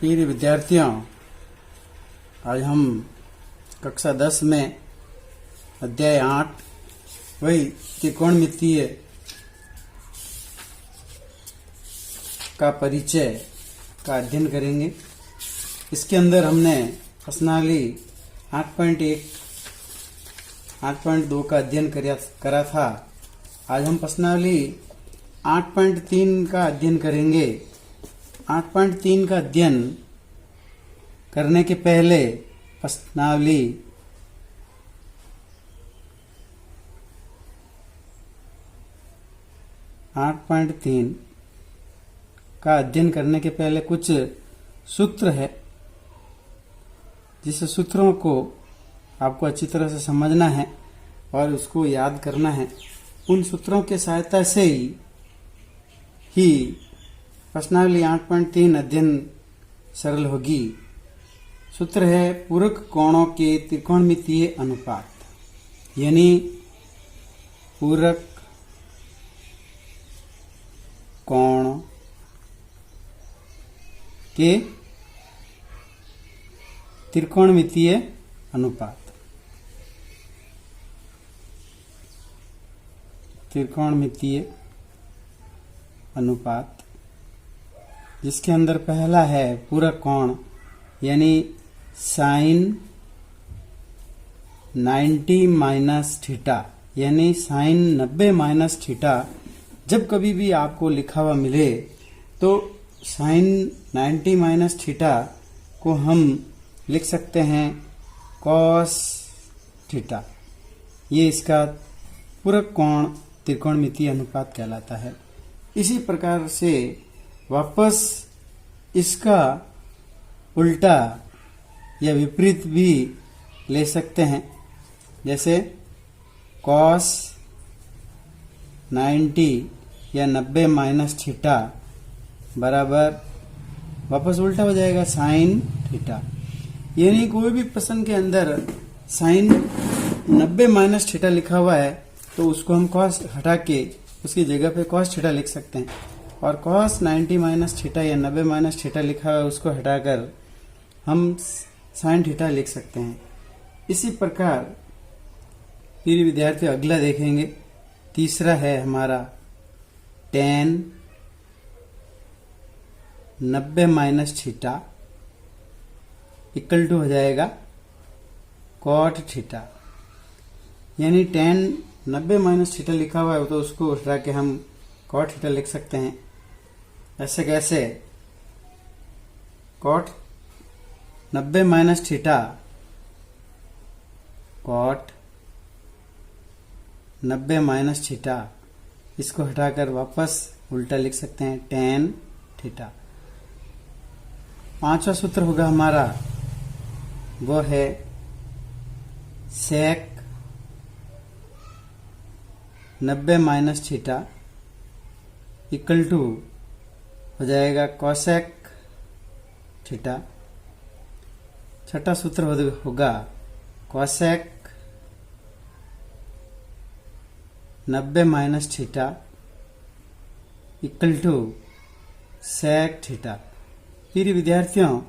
प्रिय विद्यार्थियों, आज हम कक्षा 10 में अध्याय 8 वही त्रिकोणमितीय का परिचय का अध्ययन करेंगे। इसके अंदर हमने प्रश्नावली 8.1 8.2 का अध्ययन करा था। आज हम प्रश्नावली 8.3 का अध्ययन करेंगे। 8.3 का अध्ययन करने के पहले प्रश्नावली 8.3 का अध्ययन करने के पहले कुछ सूत्र है, जिस सूत्रों को आपको अच्छी तरह से समझना है और उसको याद करना है। उन सूत्रों के सहायता से ही प्रश्नावली 8.3 अध्ययन सरल होगी। सूत्र है पूरक कोणों के त्रिकोणमितीय अनुपात, यानी पूरक कोण के त्रिकोणमितीय अनुपात। त्रिकोणमितीय अनुपात जिसके अंदर पहला है पूरक कोण, यानी साइन 90 माइनस थीटा, यानी साइन 90 माइनस थीटा। जब कभी भी आपको लिखा हुआ मिले तो साइन 90 माइनस थीटा को हम लिख सकते हैं कॉस थीटा। ये इसका पूरक कोण त्रिकोणमितीय अनुपात कहलाता है। इसी प्रकार से वापस इसका उल्टा या विपरीत भी ले सकते हैं, जैसे कॉस 90 या 90 माइनस थीटा बराबर वापस उल्टा हो जाएगा साइन थीटा। यानी कोई भी प्रश्न के अंदर साइन 90 माइनस थीटा लिखा हुआ है तो उसको हम कॉस हटा के उसकी जगह पे कॉस थीटा लिख सकते हैं, और कॉस 90 माइनस थीटा या 90 माइनस थीटा लिखा हुआ है उसको हटाकर हम साइन थीटा लिख सकते हैं। इसी प्रकार प्रिय विद्यार्थी अगला देखेंगे। तीसरा है हमारा tan 90 minus theta equal to हो जाएगा कॉट थीटा। यानी tan 90 माइनस थीटा लिखा हुआ है तो उसको हटा के हम कॉट थीटा लिख सकते हैं। ऐसे कैसे? Cot 90 minus theta cot 90 minus theta, इसको हटाकर वापस उल्टा लिख सकते हैं tan थीटा। पांचवा सूत्र होगा हमारा, वो है sec 90 minus theta equal to हो जाएगा cosec थीटा। छठा सूत्र होगा cosec 90 minus theta equal to sec theta. प्रिय विद्यार्थियों,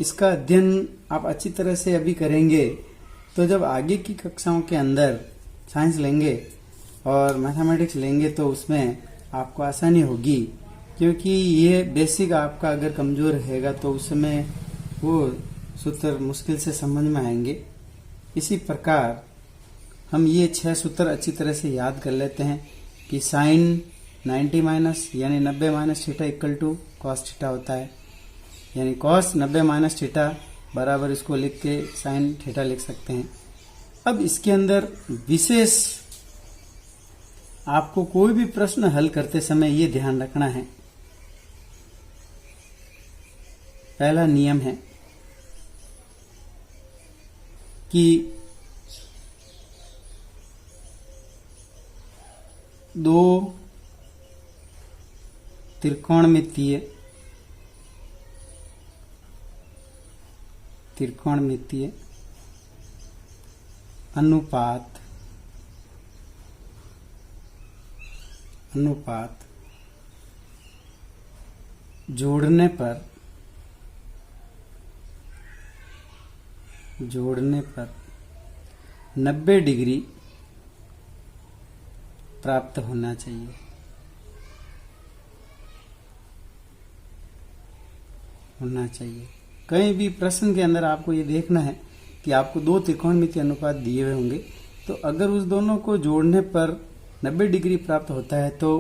इसका अध्ययन आप अच्छी तरह से अभी करेंगे तो जब आगे की कक्षाओं के अंदर साइंस लेंगे और मैथमेटिक्स लेंगे तो उसमें आपको आसानी होगी, क्योंकि ये बेसिक आपका अगर कमजोर रहेगा तो उस समय वो सूत्र मुश्किल से समझ में आएंगे। इसी प्रकार हम ये 6 सूत्र अच्छी तरह से याद कर लेते हैं कि साइन 90 माइनस यानी 90 minus theta equal to cos theta होता है, यानी कॉस 90 माइनस थीटा बराबर इसको लिख के साइन थीटा लिख सकते हैं। अब इसके अंदर विशेष आपको कोई भी प्रश्न हल करते समय ये ध्यान रखना है। पहला नियम है कि दो त्रिकोणमितीय अनुपात जोड़ने पर जोड़ने पर 90 डिग्री प्राप्त होना चाहिए। कहीं भी प्रश्न के अंदर आपको ये देखना है कि आपको दो त्रिकोणमितीय अनुपात दिए हुए होंगे, तो अगर उस दोनों को जोड़ने पर 90 डिग्री प्राप्त होता है तो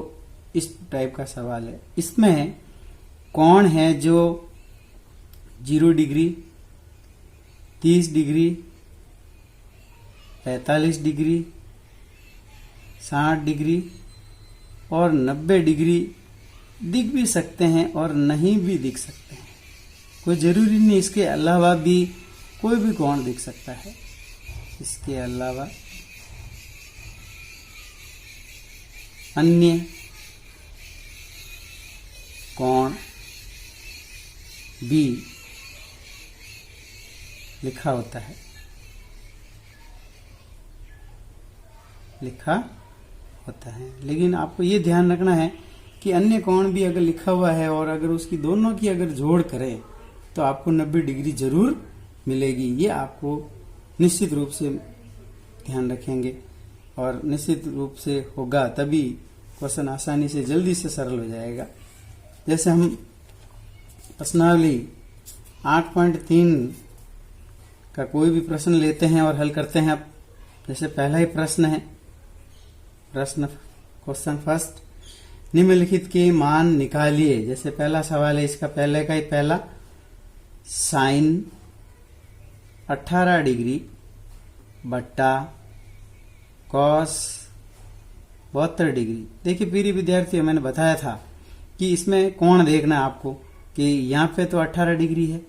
इस टाइप का सवाल है। इसमें कोण है जो 0 डिग्री, 30 डिग्री, 45 डिग्री, 60 डिग्री और 90 डिग्री दिख भी सकते हैं और नहीं भी दिख सकते हैं। कोई जरूरी नहीं, इसके अलावा भी कोई भी कोण दिख सकता है। इसके अलावा अन्य कोण भी लिखा होता है, लेकिन आपको ये ध्यान रखना है कि अन्य कोण भी अगर लिखा हुआ है और अगर उसकी दोनों की अगर जोड़ करें तो आपको 90 डिग्री जरूर मिलेगी। ये आपको निश्चित रूप से ध्यान रखेंगे और निश्चित रूप से होगा, तभी क्वेश्चन आसानी से जल्दी से सरल हो जाएगा। जैसे हम प्रश्नावली 8.3 का कोई भी प्रश्न लेते हैं और हल करते हैं। अब जैसे पहला ही प्रश्न है, क्वेश्चन फर्स्ट, निम्नलिखित के मान निकालिए। जैसे पहला सवाल है, इसका पहले का ही पहला, साइन 18 डिग्री बट्टा कॉस 72 डिग्री। देखिए प्रिय विद्यार्थियों, मैंने बताया था कि इसमें कोण देखना है आपको कि यहाँ पे तो 18 डिग्री है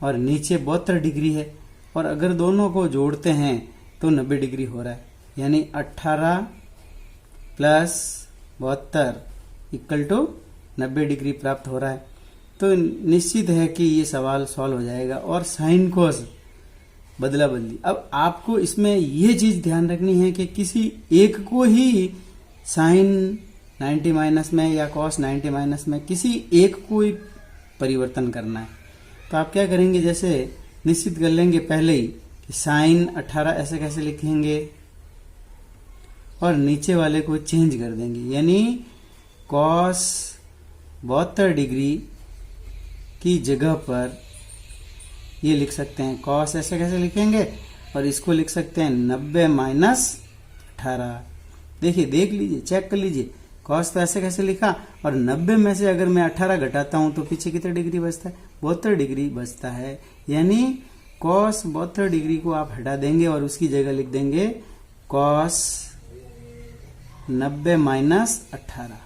और नीचे 72 डिग्री है, और अगर दोनों को जोड़ते हैं तो 90 डिग्री हो रहा है, यानी 18 प्लस 72 इक्वल टू 90 डिग्री प्राप्त हो रहा है। तो निश्चित है कि ये सवाल सॉल्व हो जाएगा। और साइन कोस बदला बदली। अब आपको इसमें ये चीज ध्यान रखनी है कि किसी एक को ही साइन 90 माइनस में या कॉस 90 माइनस में किसी एक को ही परिवर्तन करना है। तो आप क्या करेंगे, जैसे निश्चित कर लेंगे पहले ही कि साइन 18 ऐसे कैसे लिखेंगे और नीचे वाले को चेंज कर देंगे, यानी कॉस 72 डिग्री की जगह पर ये लिख सकते हैं, कॉस ऐसे कैसे लिखेंगे और इसको लिख सकते हैं 90 माइनस 18। देखिए, देख लीजिए, चेक कर लीजिए, कॉस तो ऐसे कैसे लिखा और 90 में से अगर मैं 18 घटाता हूं तो पीछे कितने डिग्री बचता है, 72 डिग्री बचता है। यानी कॉस 72 डिग्री को आप हटा देंगे और उसकी जगह लिख देंगे कॉस 90 माइनस 18,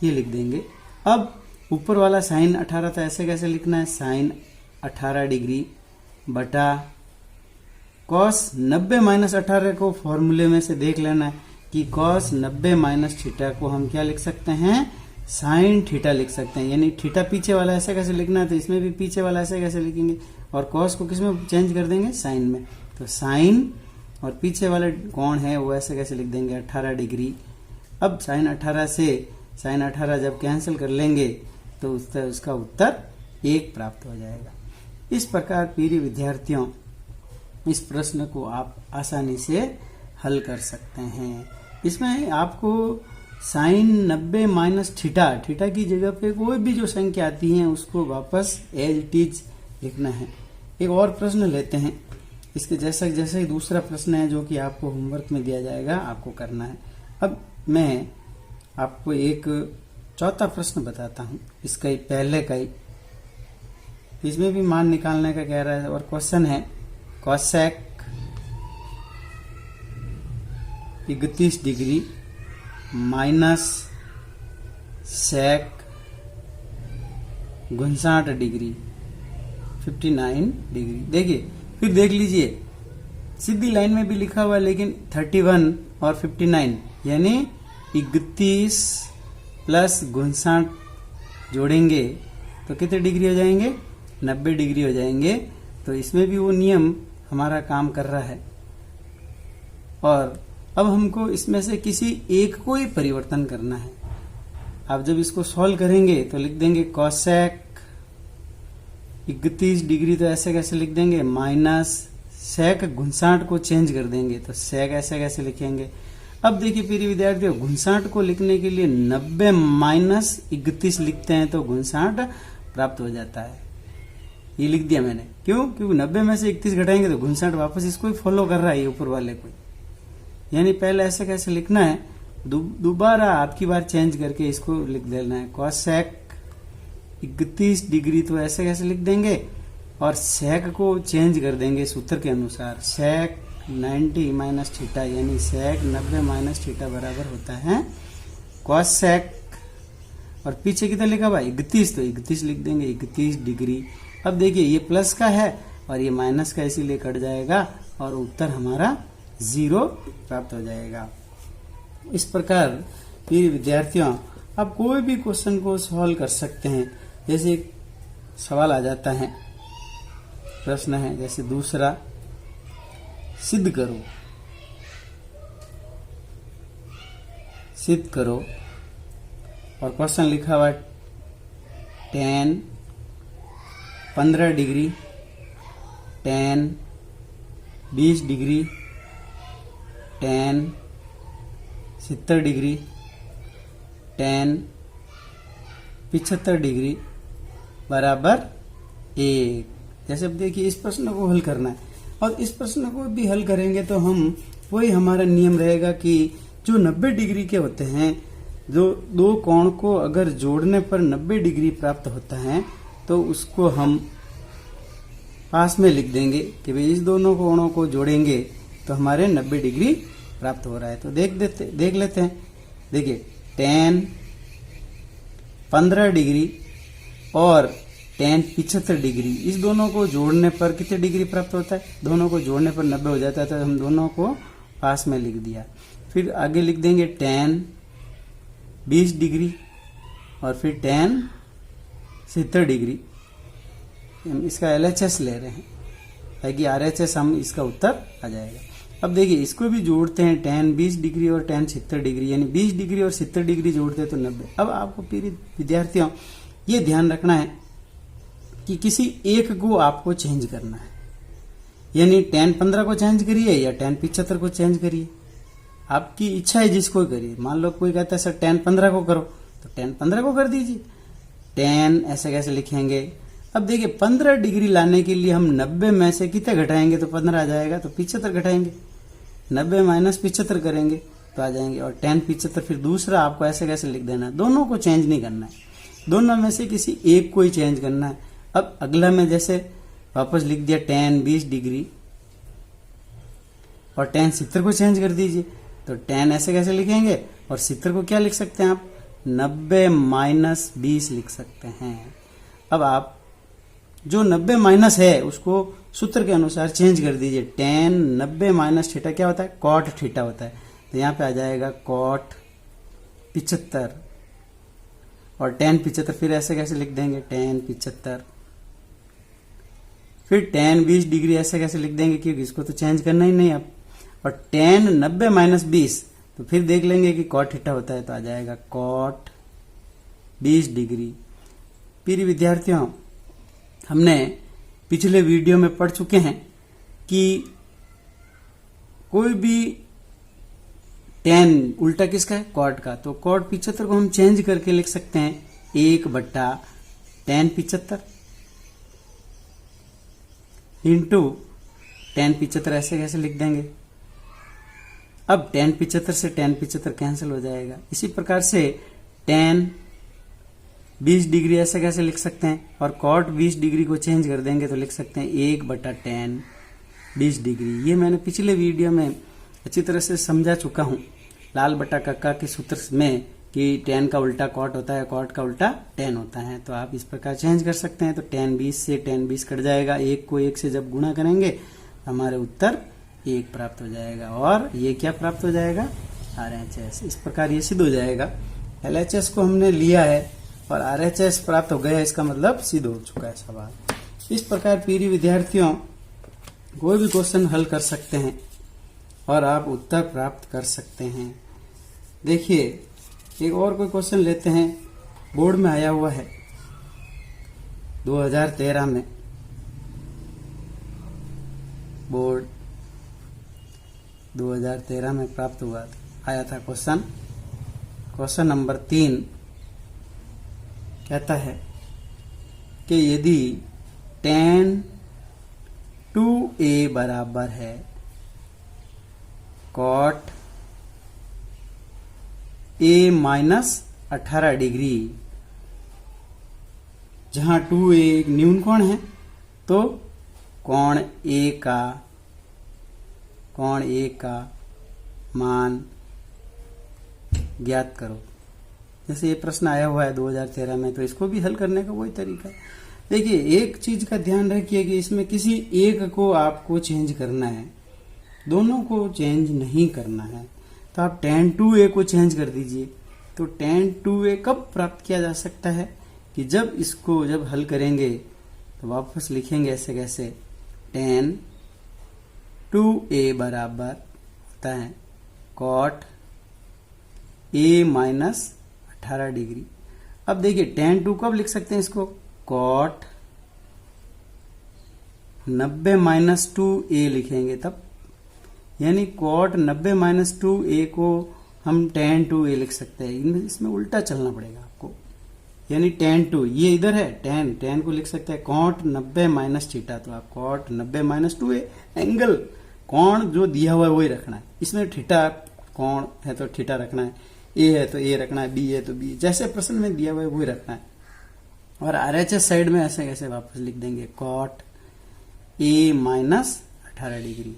ये लिख देंगे। अब ऊपर वाला साइन 18 था, ऐसे कैसे लिखना है, साइन 18 डिग्री बटा कॉस 90 माइनस 18 को फॉर्मूले में से देख लेना है कि कॉस 90 माइनस थीटा को हम क्या लिख सकते हैं, साइन थीटा लिख सकते हैं। यानी थीटा पीछे वाला ऐसे कैसे लिखना है, तो इसमें भी पीछे वाला ऐसे कैसे लिखेंगे और कॉस को किस में चेंज कर देंगे, साइन में। तो साइन और पीछे वाला कोण है वो ऐसे कैसे लिख देंगे, 18 डिग्री। अब साइन 18 से साइन 18 जब कैंसिल कर लेंगे तो उसका उत्तर 1 प्राप्त हो जाएगा। इस प्रकार प्रिय विद्यार्थियों, इस प्रश्न को आप आसानी से हल कर सकते हैं। इसमें आपको साइन 90 माइनस थीटा की जगह पे कोई भी जो संख्या आती है उसको वापस एज इट इज लिखना है। एक और प्रश्न लेते हैं, इसके जैसा ही दूसरा प्रश्न है जो कि आपको होमवर्क में दिया जाएगा, आपको करना है। अब मैं आपको एक चौथा प्रश्न बताता हूं, इसका ही पहले का ही, इसमें भी मान निकालने का कह रहा है और क्वेश्चन है cosec 31 degree minus sec 59 degree 59 degree. देखिए, फिर देख लीजिए, सीधी लाइन में भी लिखा हुआ है लेकिन 31 और 59 यानी 31 प्लस 59 जोड़ेंगे तो कितने डिग्री हो जाएंगे, 90 डिग्री हो जाएंगे। तो इसमें भी वो नियम हमारा काम कर रहा है और अब हमको इसमें से किसी एक को ही परिवर्तन करना है। आप जब इसको सॉल्व करेंगे तो लिख देंगे कोसेक 31 डिग्री तो ऐसे कैसे लिख देंगे, माइनस सेक घुंसाट को चेंज कर देंगे तो सेक ऐसे कैसे लिखेंगे। अब देखिए प्रिय विद्यार्थियों, घुंसाट को लिखने के लिए 90 माइनस 31 लिखते हैं तो घुंसाट प्राप्त हो जाता है। ये लिख दिया मैंने, क्यों, क्योंकि 90 में से 31 घटाएंगे तो घुंसाट वापस इसको ही फॉलो कर रहा है, ये ऊपर वाले को। यानी पहले ऐसे कैसे लिखना है, दोबारा आपकी बार चेंज करके इसको लिख देना है। कॉसेक 31 डिग्री तो ऐसे कैसे लिख देंगे और सेक को चेंज कर देंगे सूत्र के अनुसार। सेक 90 माइनस थीटा, यानी सेक 90 माइनस थीटा बराबर होता है कॉसेक, और पीछे कितना लिखा हुआ 31 तो 31 लिख देंगे, 31 डिग्री। अब देखिए ये प्लस का है और ये माइनस का, इसीलिए कट जाएगा और उत्तर हमारा 0 प्राप्त हो जाएगा। इस प्रकार प्रिय विद्यार्थियों, आप कोई भी क्वेश्चन को सॉल्व कर सकते हैं। जैसे एक सवाल आ जाता है, प्रश्न है जैसे दूसरा, सिद्ध करो, सिद्ध करो, और क्वेश्चन लिखा हुआ 10 15 डिग्री, 10 20 डिग्री, 10 70 डिग्री, 10 75 डिग्री बराबर 1। जैसे अब देखिए इस प्रश्न को हल करना है, और इस प्रश्न को भी हल करेंगे तो हम वही हमारा नियम रहेगा कि जो 90 डिग्री के होते हैं, जो दो कोण को अगर जोड़ने पर 90 डिग्री प्राप्त होता है तो उसको हम पास में लिख देंगे कि भाई इस दोनों कोणों को जोड़ेंगे तो हमारे 90 डिग्री प्राप्त हो रहा है। तो देख लेते हैं। देखिए 10 15 डिग्री और 10 75 डिग्री, इस दोनों को जोड़ने पर कितने डिग्री प्राप्त होता है, दोनों को जोड़ने पर 90 हो जाता है, तो हम दोनों को पास में लिख दिया। फिर आगे लिख देंगे 10 20 डिग्री और फिर 10 70 डिग्री। हम इसका LHS ले रहे हैं ताकि RHS हम इसका उत्तर आ जाएगा। अब देखिए इसको भी जोड़ते हैं, 10 20 डिग्री और 10 70 डिग्री, यानी 20 डिग्री और 70 डिग्री जोड़ते हैं तो 90। अब आपको प्रिय विद्यार्थियों ये ध्यान रखना है कि किसी एक को आपको चेंज करना है, यानी 10 15 को चेंज करिए या 10 75 को चेंज करिए, आपकी इच्छा है जिसको करिए। मान लो कोई कहता है सर 10 15 को करो तो 10 15 को कर दीजिए। 10 ऐसे कैसे लिखेंगे, अब देखिए 15 डिग्री लाने के लिए हम 90 में से कितने घटाएंगे तो 15 आ जाएगा, तो 75 घटाएंगे, 90 माइनस 75 करेंगे तो आ जाएंगे, और 10 75 फिर दूसरा आपको ऐसे कैसे लिख देना है, दोनों को चेंज नहीं करना है, दोनों में से किसी एक को ही चेंज करना है। अब अगला में जैसे वापस लिख दिया 10 20 डिग्री और 10 70 को चेंज कर दीजिए, तो 10 ऐसे कैसे लिखेंगे और 70 को क्या लिख सकते हैं आप, 90 माइनस 20 लिख सकते हैं। अब आप जो 90 माइनस है उसको सूत्र के अनुसार चेंज कर दीजिए। 10 90 माइनस थीटा क्या होता है, कॉट थीटा होता है, तो यहाँ पे आ जाएगा कॉट 75 और 10 75 फिर ऐसे कैसे लिख देंगे 10 75, फिर 10 20 डिग्री ऐसे कैसे लिख देंगे क्योंकि इसको तो चेंज करना ही नहीं अब, और 10 90 माइनस 20 तो फिर देख लेंगे कि कॉट थीटा होता है, तो आ जाएगा कॉट 20 डिग्री। प्रिय विद्यार्थियों, हमने पिछले वीडियो में पढ़ चुके हैं कि कोई भी 10 उल्टा किसका है, कॉट का, तो कॉट 75 को हम चेंज करके लिख सकते हैं 1/tan 75 इंटू tan 75 ऐसे कैसे लिख देंगे। अब tan 75 से tan 75 कैंसिल हो जाएगा। इसी प्रकार से tan 20 डिग्री ऐसे कैसे लिख सकते हैं, और कॉट 20 डिग्री को चेंज कर देंगे तो लिख सकते हैं 1/tan 20 डिग्री। ये मैंने पिछले वीडियो में अच्छी तरह से समझा चुका हूँ लाल बटा कक्का के सूत्र में कि tan का उल्टा कॉट होता है, कॉट का उल्टा tan होता है, तो आप इस प्रकार चेंज कर सकते हैं। तो tan 20 से tan 20 कट जाएगा, 1 को 1 से जब गुणा करेंगे हमारे उत्तर 1 प्राप्त हो जाएगा, और ये क्या प्राप्त हो जाएगा, RHS। इस प्रकार ये सिद्ध हो जाएगा। LHS को हमने लिया है और RHS प्राप्त हो गया, इसका मतलब सिद्ध हो चुका है सवाल। इस प्रकार प्रिय विद्यार्थियों कोई भी क्वेश्चन हल कर सकते हैं और आप उत्तर प्राप्त कर सकते हैं। देखिए एक और कोई क्वेश्चन लेते हैं, बोर्ड में आया हुआ है 2013 में। बोर्ड 2013 में प्राप्त हुआ आया था क्वेश्चन नंबर 3 कहता है कि यदि tan 2a बराबर है cot a माइनस 18 डिग्री, जहां 2a एक न्यून कोण है, तो कोण A का मान ज्ञात करो। जैसे ये प्रश्न आया हुआ है 2013 में, तो इसको भी हल करने का वही तरीका। देखिए, एक चीज का ध्यान रखिए कि इसमें किसी एक को आपको चेंज करना है, दोनों को चेंज नहीं करना है। तो आप tan 2a को चेंज कर दीजिए। तो tan 2a कब प्राप्त किया जा सकता है कि जब हल करेंगे तो वापस लिखेंगे ऐसे कैसे, tan 2a बराबर होता है cot a माइनस 18 डिग्री। अब देखिए tan 2 कब लिख सकते हैं इसको, cot 90 माइनस 2a लिखेंगे तब, यानी cot 90 माइनस 2a को हम tan 2a लिख सकते हैं। इसमें उल्टा चलना पड़ेगा आपको, यानी tan 2 ये इधर है, tan को लिख सकते हैं cot 90 माइनस थीटा। तो आप cot 90 माइनस 2a, एंगल कोण जो दिया हुआ है वही रखना है। इसमें थीटा कोण है तो थीटा रखना है, a है तो a रखना है, b है तो b, जैसे प्रश्न में दिया हुआ है वही रखना है। और RHS साइड में ऐसे कैसे वापस लिख देंगे cot a माइनस 18 डिग्री।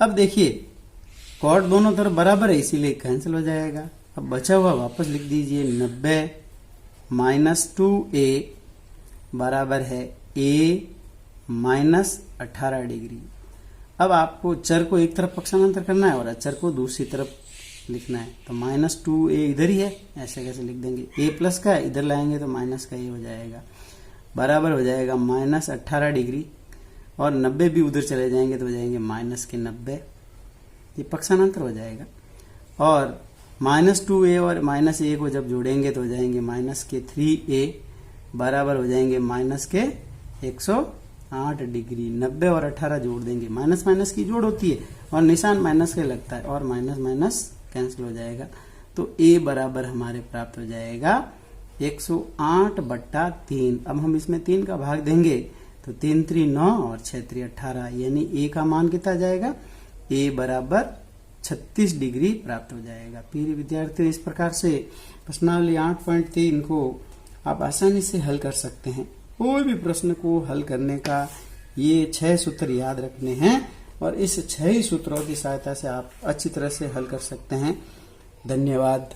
अब देखिए cot दोनों तरफ बराबर है, इसीलिए कैंसिल हो जाएगा। अब बचा हुआ वापस लिख दीजिए 90 माइनस 2a बराबर है a माइनस 18 डिग्री। अब आपको चर को एक तरफ पक्षांतर करना है और अचर को दूसरी तरफ लिखना है। तो माइनस 2a इधर ही है, ऐसे कैसे लिख देंगे, a प्लस का इधर लाएंगे तो माइनस का a हो जाएगा, बराबर हो जाएगा माइनस 18 डिग्री। और 90 भी उधर चले जाएंगे तो हो जाएंगे माइनस के 90, ये पक्षांतर हो जाएगा। और माइनस 2a और माइनस a को जब जोड़ेंगे तो हो जाएंगे माइनस के 3a, बराबर हो जाएंगे माइनस के 108 डिग्री। 90 और 18 जोड़ देंगे, माइनस माइनस की जोड़ होती है और निशान माइनस के लगता है, और माइनस माइनस कैंसिल हो जाएगा। तो a बराबर हमारे प्राप्त हो जाएगा 108/3। अब हम इसमें 3 का भाग देंगे तो 3 3 9 और 6 3 18, यानी a का मान कितना जाएगा, a बराबर 36 डिग्री प्राप्त हो जाएगा। प्रिय विद्यार्थियों, इस प्रकार से प्रश्नावली 8.3 को आप आसानी से हल कर सकते हैं। कोई भी प्रश्न को हल करने का ये 6 सूत्र याद रखने हैं और इस 6 सूत्रों की सहायता से आप अच्छी तरह से हल कर सकते हैं। धन्यवाद।